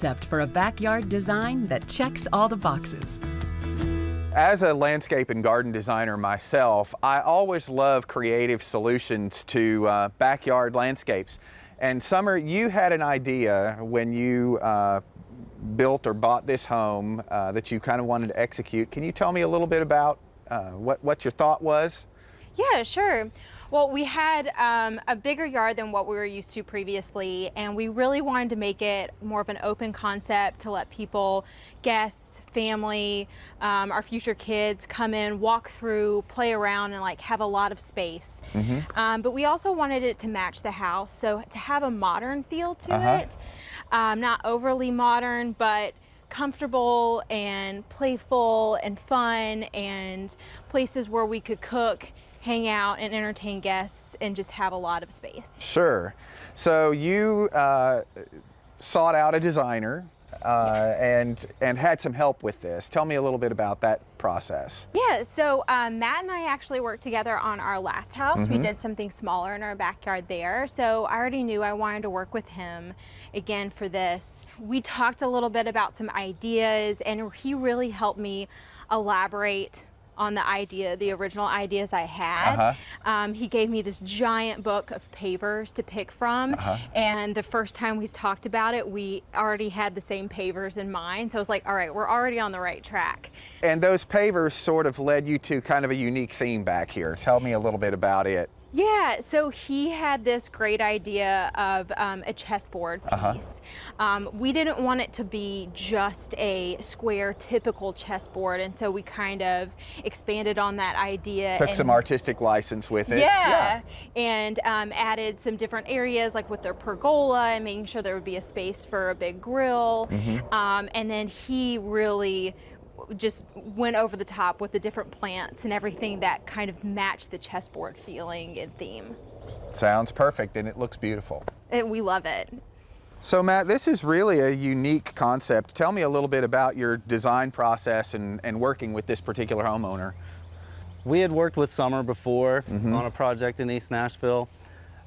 concept for a backyard design that checks all the boxes. As a landscape and garden designer myself, I always love creative solutions to backyard landscapes. And Summer, you had an idea when you built or bought this home that you kind of wanted to execute. Can you tell me a little bit about what your thought was? Yeah, sure. Well, we had a bigger yard than what we were used to previously, and we really wanted to make it more of an open concept to let people, guests, family, our future kids come in, walk through, play around, and like have a lot of space. But we also wanted it to match the house, so to have a modern feel to it, not overly modern, but comfortable and playful and fun, and places where we could cook, hang out, and entertain guests, and just have a lot of space. Sure. So you sought out a designer and had some help with this. Tell me a little bit about that process. Yeah, so Matt and I actually worked together on our last house. We did something smaller in our backyard there, so I already knew I wanted to work with him again for this. We talked a little bit about some ideas, and he really helped me elaborate on the original ideas I had. He gave me this giant book of pavers to pick from, and the first time we talked about it, we already had the same pavers in mind, so I was like, all right, we're already on the right track. And those pavers sort of led you to kind of a unique theme back here. Tell me a little bit about it. Yeah, so he had this great idea of a chessboard piece. We didn't want it to be just a square, typical chessboard, and so we kind of expanded on that idea. Took some artistic license with it. Yeah. And added some different areas, like with their pergola, and making sure there would be a space for a big grill. And then he really just went over the top with the different plants and everything that kind of matched the chessboard feeling and theme. Sounds perfect, and it looks beautiful. We love it. So Matt, this is really a unique concept. Tell me a little bit about your design process and working with this particular homeowner. We had worked with Summer before on a project in East Nashville,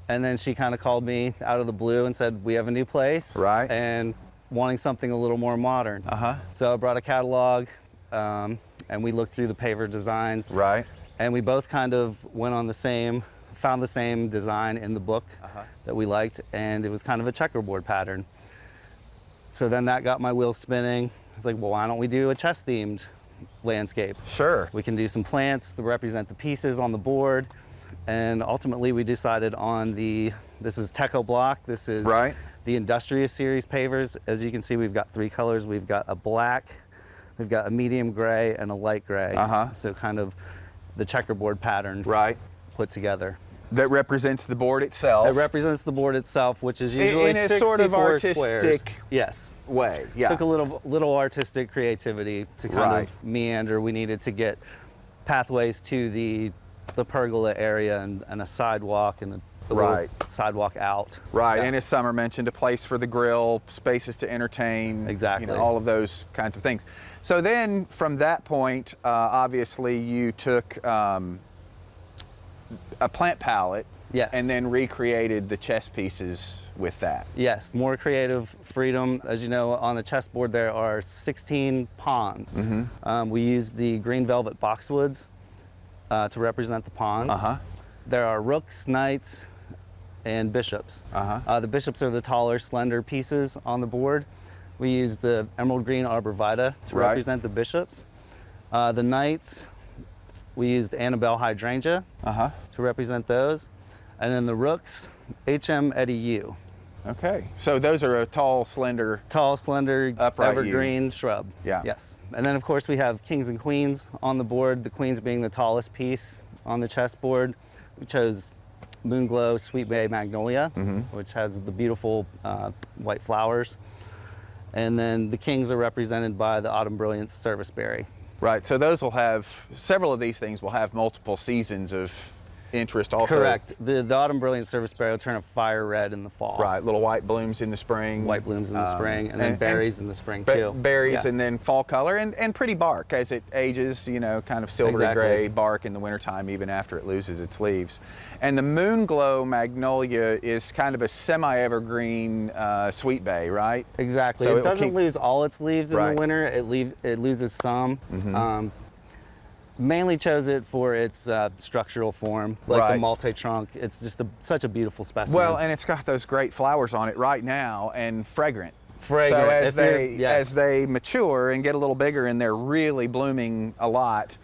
and then she kind of called me out of the blue and said, we have a new place, and wanting something a little more modern. So I brought a catalog, and we looked through the paver designs. And we both kind of went on found the same design in the book that we liked, and it was kind of a checkerboard pattern. So then that got my wheels spinning. I was like, well, why don't we do a chess-themed landscape? Sure. We can do some plants to represent the pieces on the board, and ultimately we decided on this is Techo block, this is the Industrious Series pavers. As you can see, we've got 3 colors. We've got a black, we've got a medium gray, and a light gray. So kind of the checkerboard pattern put together. That represents the board itself. It represents the board itself, which is usually in a sort of artistic squares. way. Took a little artistic creativity to kind of meander. We needed to get pathways to the pergola area and a sidewalk and a sidewalk out. And as Summer mentioned, a place for the grill, spaces to entertain. Exactly. You know, all of those kinds of things. So then from that point, obviously you took a plant palette and then recreated the chess pieces with that. Yes, more creative freedom. As you know, on the chessboard there are 16 pawns. We used the green velvet boxwoods to represent the pawns. There are rooks, knights, and bishops. The bishops are the taller, slender pieces on the board. We used the emerald green arborvitae to represent the bishops. The knights, we used Annabelle hydrangea to represent those. And then the rooks, HM Eddie U. Okay, so those are a tall, slender, upright evergreen shrub. Yes. And then of course we have kings and queens on the board, the queens being the tallest piece on the chessboard. We chose Moonglow Sweet Bay Magnolia, which has the beautiful white flowers. And then the kings are represented by the Autumn Brilliance Serviceberry. So those will have, several of these things will have multiple seasons of interest also. Correct. The autumn brilliant service berry will turn a fire red in the fall. Right, little white blooms in the spring. White blooms in the spring, and then berries in the spring too. Berries Yeah. and then fall color and pretty bark as it ages, you know, kind of silvery Exactly. gray bark in the wintertime even after it loses its leaves. And the moon glow magnolia is kind of a semi-evergreen sweet bay, right? Exactly. So it it will doesn't keep- lose all its leaves in Right. the winter. It loses some. Mainly chose it for its structural form, like Right. the multi-trunk. It's just such a beautiful specimen. Well, and it's got those great flowers on it right now and fragrant. Fragrant. So as If you're- yes. they mature and get a little bigger and they're really blooming a lot,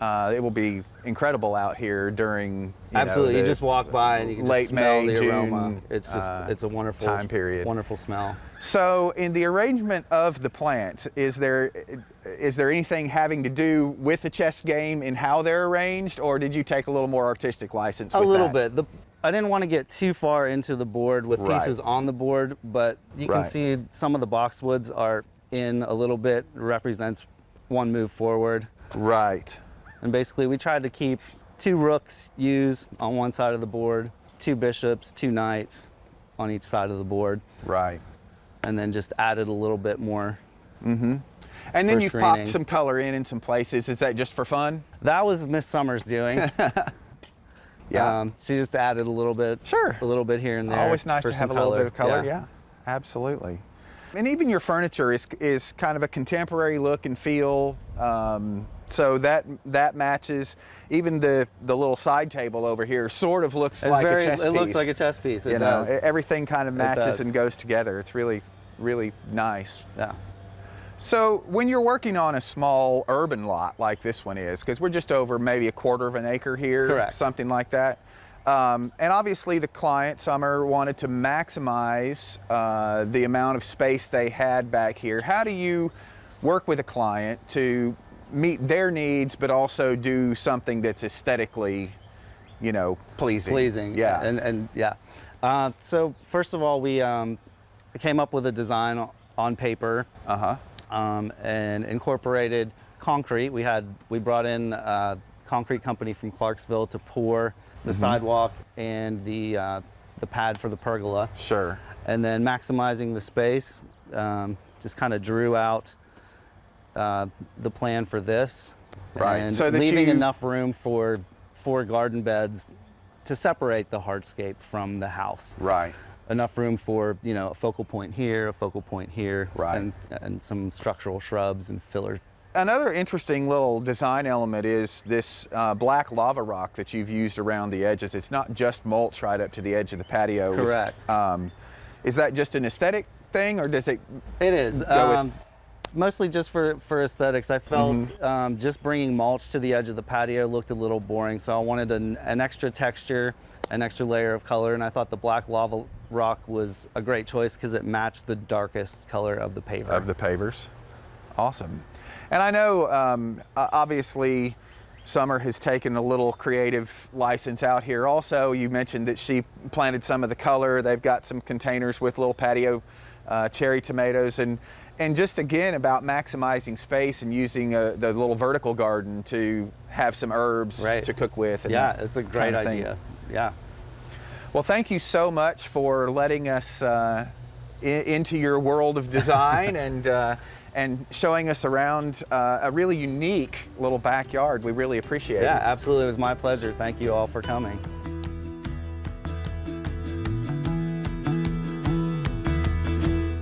it will be incredible out here during Absolutely, you you just walk by and you can late just smell May, the aroma. June, It's just it's a wonderful time period. wonderful smell. So in the arrangement of the plants, is there anything having to do with the chess game in how they're arranged, or did you take a little more artistic license with A little that? bit. I didn't want to get too far into the board with Right. pieces on the board, but you can Right. see some of the boxwoods are in a little bit, represents one move forward. Right. And basically we tried to keep 2 rooks used on one side of the board, 2 bishops, 2 knights on each side of the board, Right. and then just added a little bit more. And then For you've screening. popped some color in some places. Is that just for fun? That was Miss Summers doing. Yeah. She just added a little bit, Sure. a little bit here and there. Always nice for to have some a little bit of color. Yeah. Absolutely. And even your furniture is kind of a contemporary look and feel. So that matches. Even the little side table over here sort of looks It's like very, a chess piece. it looks like a chess piece. It You know, does. everything kind of matches does. and goes together. It's really, really nice. Yeah. So when you're working on a small urban lot like this one is, because we're just over maybe a quarter of an acre here, Correct. something like that. And obviously the client, Summer, wanted to maximize the amount of space they had back here. How do you work with a client to meet their needs, but also do something that's aesthetically, you know, pleasing? Pleasing. Yeah. And yeah. So first of all, we came up with a design on paper. And incorporated concrete. We brought in a concrete company from Clarksville to pour the sidewalk and the pad for the pergola. Sure. And then maximizing the space, just kind of drew out the plan for this. Right. And So that leaving you- enough room for 4 garden beds to separate the hardscape from the house. Right. Enough room for, you know, a focal point here, a focal point here, Right. and some structural shrubs and filler. Another interesting little design element is this black lava rock that you've used around the edges. It's not just mulch right up to the edge of the patio. Correct. Is that just an aesthetic thing, or does it? It is. Go with- Mostly just for aesthetics. I felt just bringing mulch to the edge of the patio looked a little boring, so I wanted an extra texture, an extra layer of color, and I thought the black lava rock was a great choice because it matched the darkest color of the paver. Of the pavers. Awesome. And I know, obviously, Summer has taken a little creative license out here also. You mentioned that she planted some of the color. They've got some containers with little patio cherry tomatoes. And just again about maximizing space and using the little vertical garden to have some herbs Right. to cook with. And Yeah, that it's a great kind of thing. idea. Yeah. Well, thank you so much for letting us into your world of design and showing us around a really unique little backyard. We really appreciate Yeah, it. absolutely. It was my pleasure. Thank you all for coming.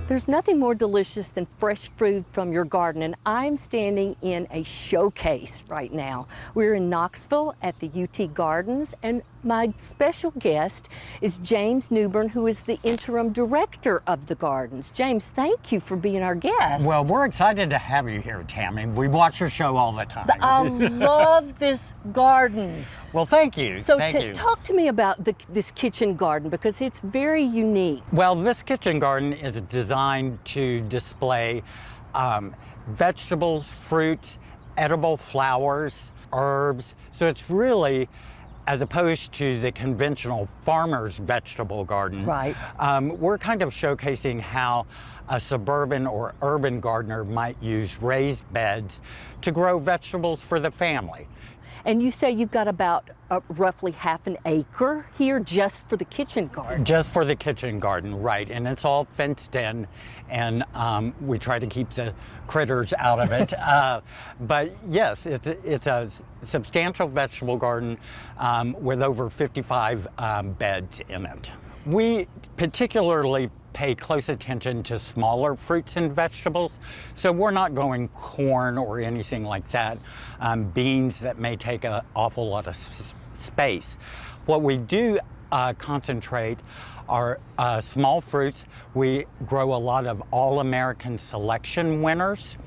There's nothing more delicious than fresh fruit from your garden, and I'm standing in a showcase right now. We're in Knoxville at the UT Gardens, and my special guest is James Newbern, who is the interim director of the gardens. James, thank you for being our guest. Well, we're excited to have you here, Tammy. We watch your show all the time. I love this garden. Well, thank you. So thank you. talk to me about this kitchen garden, because it's very unique. Well, this kitchen garden is designed to display vegetables, fruits, edible flowers, herbs. So it's really, as opposed to the conventional farmer's vegetable garden, Right. We're kind of showcasing how a suburban or urban gardener might use raised beds to grow vegetables for the family. And you say you've got about roughly half an acre here just for the kitchen garden. Just for the kitchen garden, right. And it's all fenced in, and we try to keep the critters out of it. But yes, it's a substantial vegetable garden with over 55 beds in it. We particularly pay close attention to smaller fruits and vegetables. So we're not going corn or anything like that, beans that may take an awful lot of space. What we do concentrate are small fruits. We grow a lot of All-American Selection winners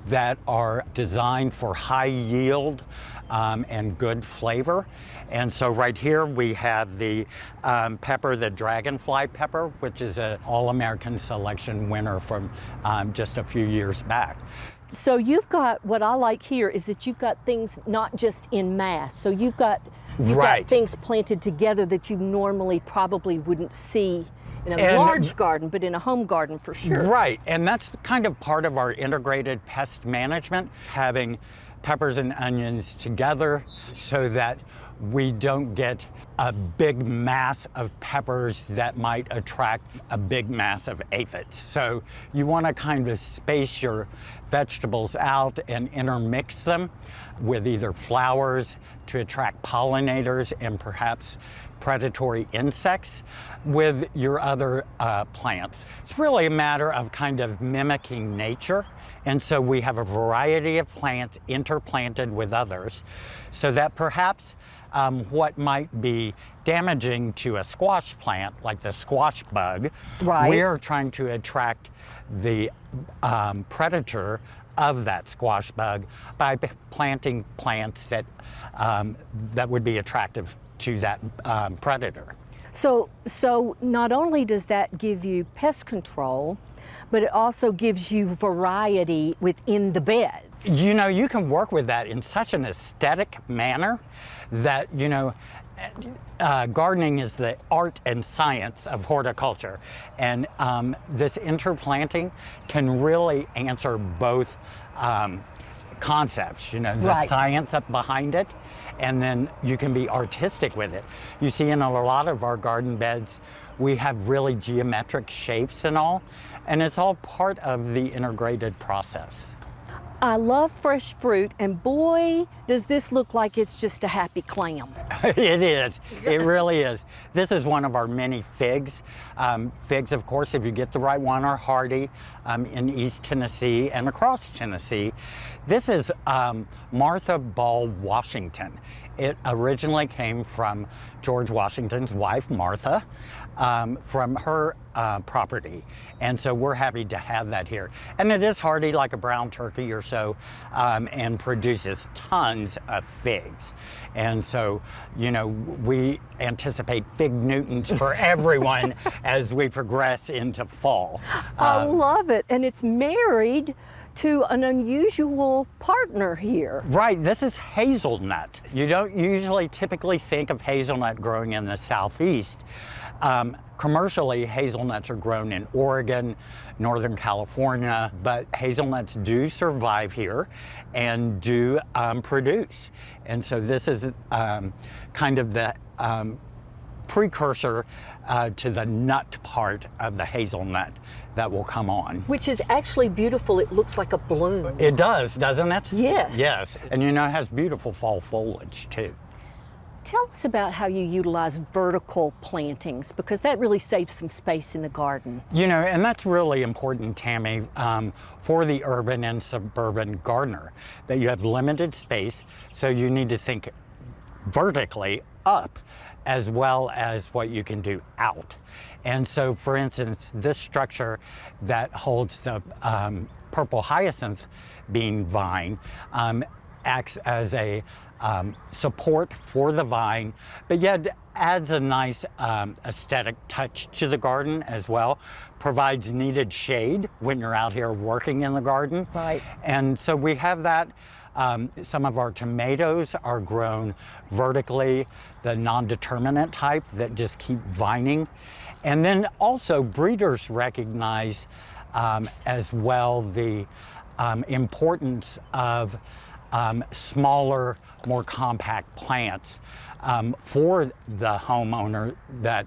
that are designed for high yield and good flavor. And so right here we have the pepper, the dragonfly pepper, which is an All-American Selection winner from just a few years back. So you've got, what I like here is that you've got things not just in mass. So you've got things planted together that you normally probably wouldn't see in a large garden, but in a home garden for sure. Right, and that's kind of part of our integrated pest management, having peppers and onions together so that we don't get a big mass of peppers that might attract a big mass of aphids. So you want to kind of space your vegetables out and intermix them with either flowers to attract pollinators and perhaps predatory insects with your other plants. It's really a matter of kind of mimicking nature. And so we have a variety of plants interplanted with others so that perhaps what might be damaging to a squash plant, like the squash bug, we are trying to attract the predator of that squash bug by planting plants that, that would be attractive to that predator. So not only does that give you pest control, but it also gives you variety within the beds. You know, you can work with that in such an aesthetic manner that, you know, gardening is the art and science of horticulture. And this interplanting can really answer both concepts, you know, the science up behind it, and then you can be artistic with it. You see in a lot of our garden beds, we have really geometric shapes and all, and it's all part of the integrated process. I love fresh fruit, and boy, does this look like it's just a happy clam. It is. It really is. This is one of our many figs. Figs, of course, if you get the right one, are hardy in East Tennessee and across Tennessee. This is Martha Ball Washington. It originally came from George Washington's wife, Martha, from her property. And so we're happy to have that here. And it is hardy like a brown turkey or so, and produces tons of figs. And so, you know, we anticipate fig Newtons for everyone as we progress into fall. I love it. And it's married to an unusual partner here. Right, this is hazelnut. You don't usually typically think of hazelnut growing in the Southeast. Commercially, hazelnuts are grown in Oregon, Northern California, but hazelnuts do survive here and do produce. And so this is kind of the precursor to the nut part of the hazelnut that will come on. Which is actually beautiful. It looks like a bloom. It does, doesn't it? Yes. Yes, and you know, it has beautiful fall foliage too. Tell us about how you utilize vertical plantings, because that really saves some space in the garden. You know, and that's really important, Tammy, for the urban and suburban gardener, that you have limited space, so you need to think vertically up as well as what you can do out. And so, for instance, this structure that holds the purple hyacinth bean vine acts as a support for the vine, but yet adds a nice aesthetic touch to the garden as well, provides needed shade when you're out here working in the garden. Right. And so we have that. Some of our tomatoes are grown vertically, the non-determinate type that just keep vining. And then also breeders recognize as well the importance of smaller, more compact plants for the homeowner that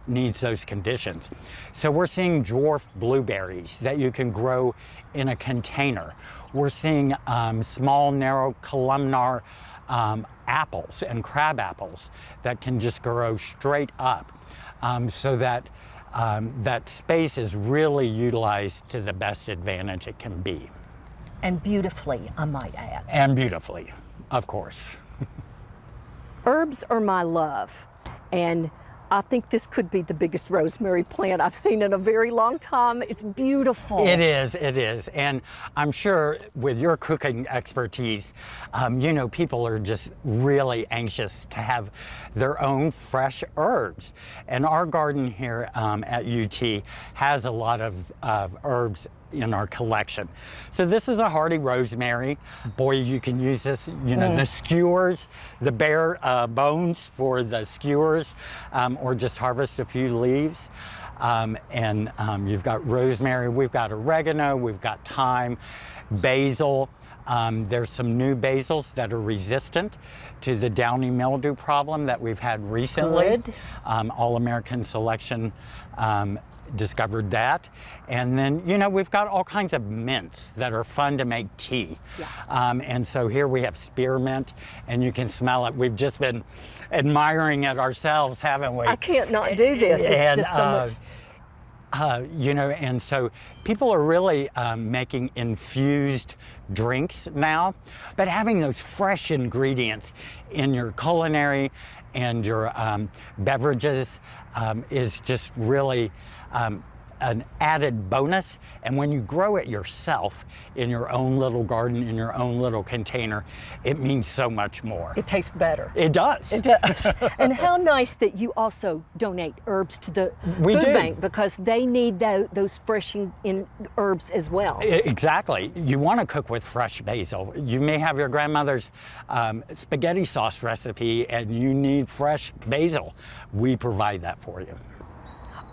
needs those conditions. So we're seeing dwarf blueberries that you can grow in a container. We're seeing small, narrow, columnar apples and crab apples that can just grow straight up, so that that space is really utilized to the best advantage it can be. And beautifully, I might add. And beautifully, of course. Herbs are my love, and I think this could be the biggest rosemary plant I've seen in a very long time. It's beautiful. It is. And I'm sure with your cooking expertise, you know, people are just really anxious to have their own fresh herbs. And our garden here at UT has a lot of herbs in our collection. So this is a hardy rosemary. Boy, you can use this, you know, the skewers, the bare bones for the skewers, or just harvest a few leaves. You've got rosemary, we've got oregano, we've got thyme, basil. There's some new basils that are resistant to the downy mildew problem that we've had recently. Good. All American Selection discovered that. And then, you know, we've got all kinds of mints that are fun to make tea. Yeah. And so here we have spearmint, and you can smell it. We've just been admiring it ourselves, haven't we? I can't not do this. It's just so much. You know, and so people are really making infused drinks now, but having those fresh ingredients in your culinary and your beverages is just really an added bonus. And when you grow it yourself in your own little garden, in your own little container, it means so much more. It tastes better. It does. It does. And how nice that you also donate herbs to the We food do. bank, because they need those fresh in herbs as well. Exactly. You want to cook with fresh basil. You may have your grandmother's spaghetti sauce recipe and you need fresh basil. We provide that for you.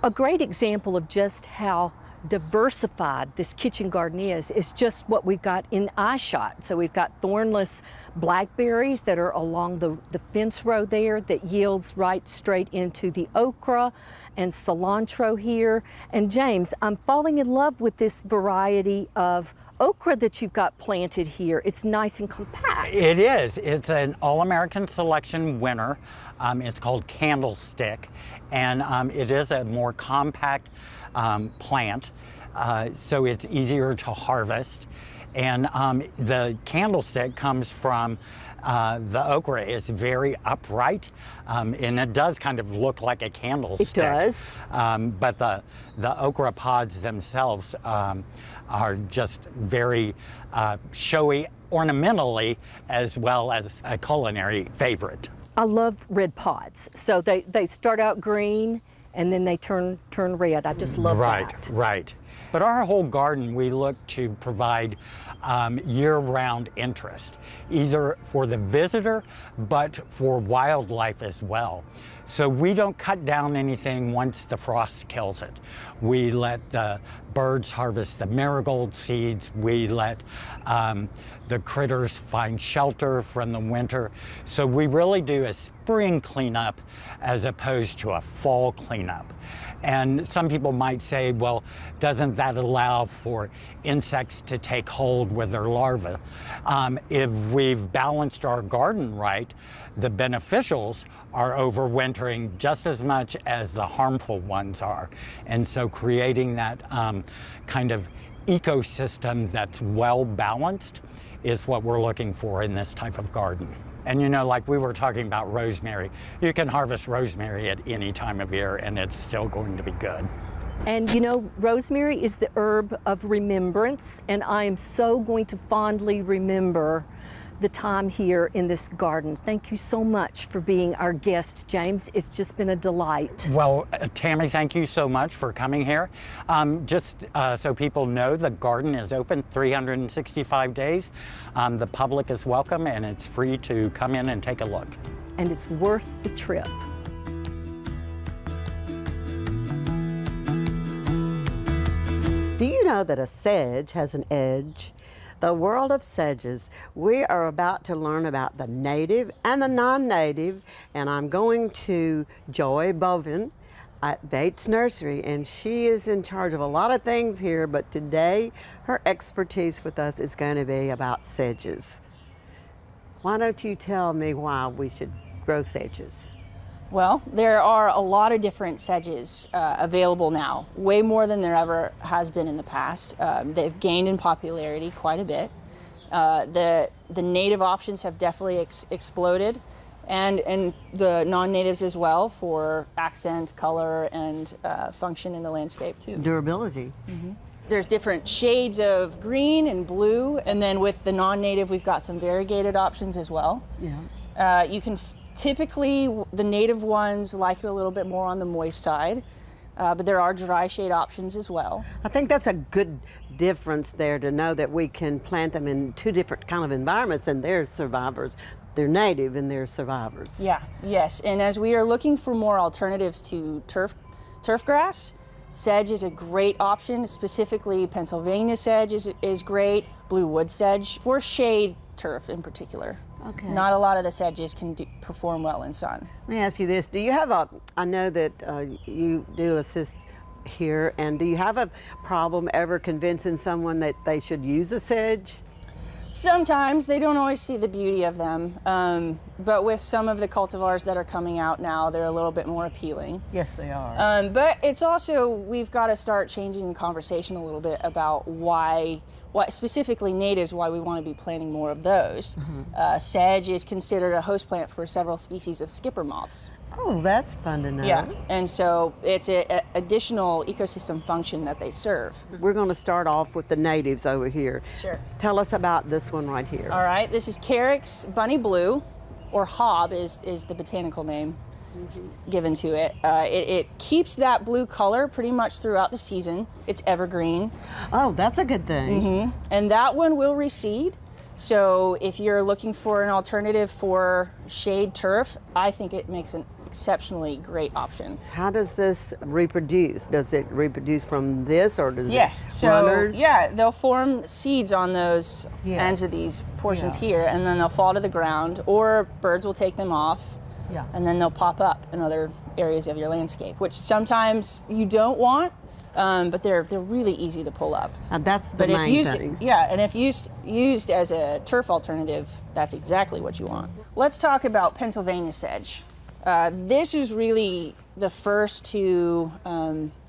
A great example of just how diversified this kitchen garden is just what we've got in eyeshot. So we've got thornless blackberries that are along the fence row there that yields right straight into the okra and cilantro here. And James, I'm falling in love with this variety of okra that you've got planted here. It's nice and compact. It is. It's an All-American Selection winner. It's called Candlestick, and it is a more compact plant, so it's easier to harvest. And the Candlestick comes from the okra. It's very upright, and it does kind of look like a candlestick. It does. But the okra pods themselves are just very showy ornamentally, as well as a culinary favorite. I love red pods. So they start out green and then they turn red. I just love that. Right. But our whole garden, we look to provide year-round interest, either for the visitor, but for wildlife as well. So we don't cut down anything once the frost kills it. We let the birds harvest the marigold seeds. We let the critters find shelter from the winter. So we really do a spring cleanup as opposed to a fall cleanup. And some people might say, well, doesn't that allow for insects to take hold with their larvae? If we've balanced our garden right, the beneficials are overwintering just as much as the harmful ones are. And so creating that kind of ecosystem that's well balanced is what we're looking for in this type of garden. And you know, like we were talking about rosemary, you can harvest rosemary at any time of year and it's still going to be good. And you know, rosemary is the herb of remembrance, and I am so going to fondly remember the time here in this garden. Thank you so much for being our guest, James. It's just been a delight. Well, Tammy, thank you so much for coming here. Just so people know, the garden is open 365 days. The public is welcome and it's free to come in and take a look. And it's worth the trip. Do you know that a sedge has an edge The world of sedges. We are about to learn about the native and the non-native, and I'm going to Joy Bovin at Bates Nursery, and she is in charge of a lot of things here, but today her expertise with us is going to be about sedges. Why don't you tell me why we should grow sedges? Well, there are a lot of different sedges available now, way more than there ever has been in the past. They've gained in popularity quite a bit. The native options have definitely exploded, and the non-natives as well for accent, color, and function in the landscape too. Durability. Mm-hmm. There's different shades of green and blue, and then with the non-native, we've got some variegated options as well. Yeah. You can typically, the native ones like it a little bit more on the moist side, but there are dry shade options as well. I think that's a good difference there, to know that we can plant them in two different kind of environments, and they're survivors. They're native and they're survivors. Yeah, yes, and as we are looking for more alternatives to turf grass, sedge is a great option. Specifically, Pennsylvania sedge is great, blue wood sedge, for shade turf in particular. Okay. Not a lot of the sedges can perform well in sun. Let me ask you this. Do you have I know that you do assist here, and do you have a problem ever convincing someone that they should use a sedge? Sometimes they don't always see the beauty of them, but with some of the cultivars that are coming out now, they're a little bit more appealing. Yes, they are. But it's also, we've got to start changing the conversation a little bit about why specifically natives, why we want to be planting more of those. Mm-hmm. Sedge is considered a host plant for several species of skipper moths. Oh, that's fun to know. Yeah, and so it's an additional ecosystem function that they serve. We're going to start off with the natives over here. Sure. Tell us about this one right here. All right, this is Carrick's Bunny Blue, or Hob is the botanical name given to it. It keeps that blue color pretty much throughout the season. It's evergreen. Oh, that's a good thing. Mm-hmm. And that one will reseed. So if you're looking for an alternative for shade turf, I think it makes an exceptionally great option. How does this reproduce? Does it reproduce from this, or does Yes, it so runners? yeah, they'll form seeds on those ends of these portions here, and then they'll fall to the ground, or birds will take them off. Yeah. And then they'll pop up in other areas of your landscape, which sometimes you don't want, but they're really easy to pull up. And that's the main thing. Yeah, and if used as a turf alternative, that's exactly what you want. Let's talk about Pennsylvania sedge. This is really the first to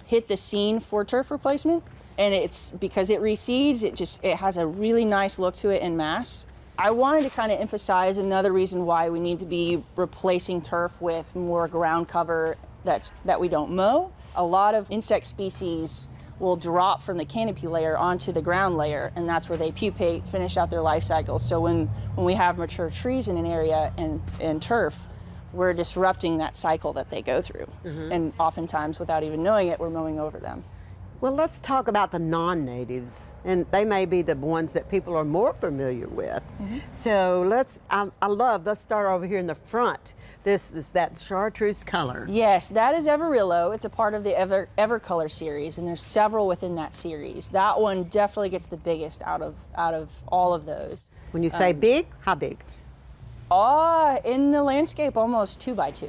hit the scene for turf replacement, and it's because it reseeds. It has a really nice look to it in mass. I wanted to kind of emphasize another reason why we need to be replacing turf with more ground cover that we don't mow. A lot of insect species will drop from the canopy layer onto the ground layer, and that's where they pupate, finish out their life cycle. So when we have mature trees in an area and turf, we're disrupting that cycle that they go through. Mm-hmm. And oftentimes, without even knowing it, we're mowing over them. Well, let's talk about the non-natives, and they may be the ones that people are more familiar with. Mm-hmm. So let's start over here in the front. This is that chartreuse color. Yes, that is Everillo. It's a part of the Evercolor series, and there's several within that series. That one definitely gets the biggest out of all of those. When you say big, how big? In the landscape, almost 2 by 2.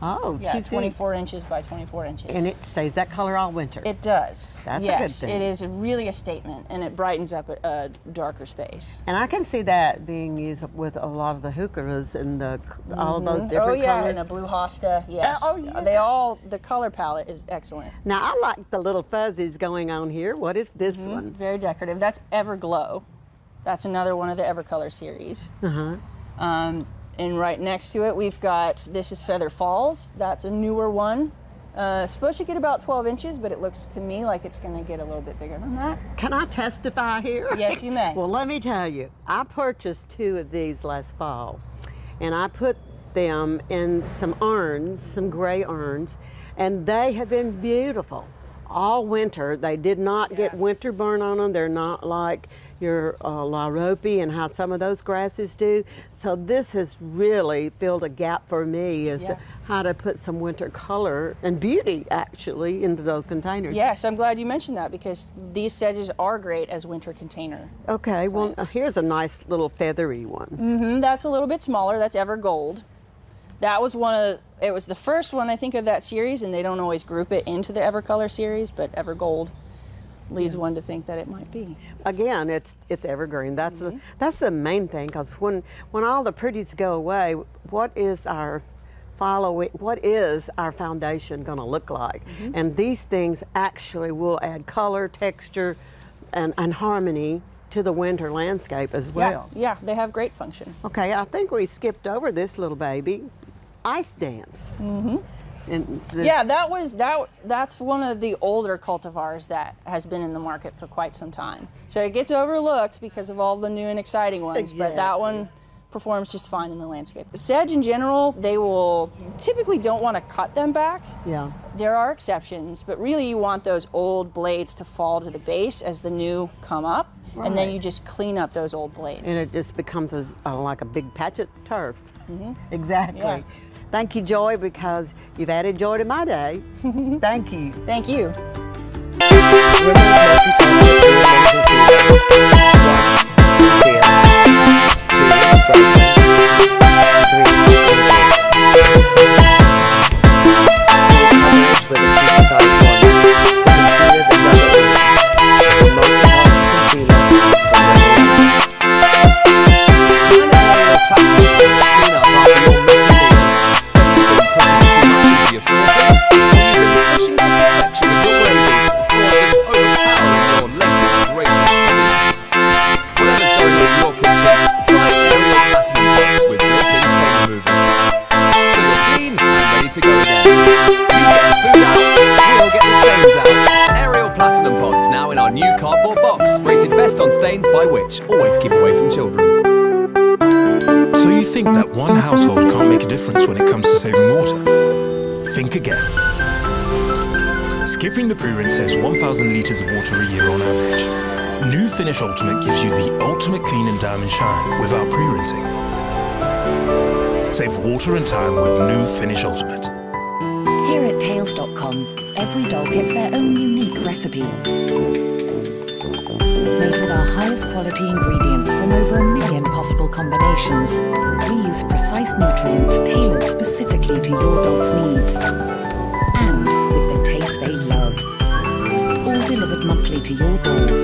Oh, yeah, 2 feet. 24 inches by 24 inches. And it stays that color all winter. It does. That's yes, a good thing. It is really a statement, and it brightens up a darker space. And I can see that being used with a lot of the heucheras and all of those different colors. Oh yeah, and a blue hosta. Yes. Yeah. The color palette is excellent. Now I like the little fuzzies going on here. What is this one? Very decorative. That's Everglow. That's another one of the Evercolor series. And right next to it, we've got, this is Feather Falls. That's a newer one. Supposed to get about 12 inches, but it looks to me like it's gonna get a little bit bigger than that. Can I testify here? Yes, you may. Well, let me tell you, I purchased 2 of these last fall, and I put them in some urns, some gray urns, and they have been beautiful. all winter. They did not get winter burn on them. They're not like your Larope and how some of those grasses do. So this has really filled a gap for me as to how to put some winter color and beauty actually into those containers. Yes, I'm glad you mentioned that because these sedges are great as winter container. Okay, well here's a nice little feathery one. That's a little bit smaller. That's Ever Gold. That was it was the first one I think of that series, and they don't always group it into the Evercolor series, but Ever Gold leads one to think that it might be. Again, it's evergreen. That's the main thing, because when all the pretties go away, what is our foundation going to look like? And these things actually will add color, texture, and harmony to the winter landscape as well. Yeah, they have great function. Okay, I think we skipped over this little baby, Ice Dance. And Yeah, that's one of the older cultivars that has been in the market for quite some time. So it gets overlooked because of all the new and exciting ones, but that one performs just fine in the landscape. The sedge in general, they will typically don't want to cut them back. Yeah. There are exceptions, but really you want those old blades to fall to the base as the new come up, and then you just clean up those old blades. And it just becomes like a big patch of turf. Exactly. Yeah. Thank you, Joy, because you've added joy to my day. Thank you. Thank you. On stains by which always keep away from children. So you think that one household can't make a difference when it comes to saving water? Think again. Skipping the pre-rinse saves 1,000 litres of water a year on average. New Finish Ultimate gives you the ultimate clean and diamond shine without pre-rinsing. Save water and time with New Finish Ultimate. Here at Tails.com, every dog gets their own unique recipe. Made with our highest quality ingredients from over 1 million possible combinations. We use precise nutrients tailored specifically to your dog's needs. And with the taste they love. All delivered monthly to your door.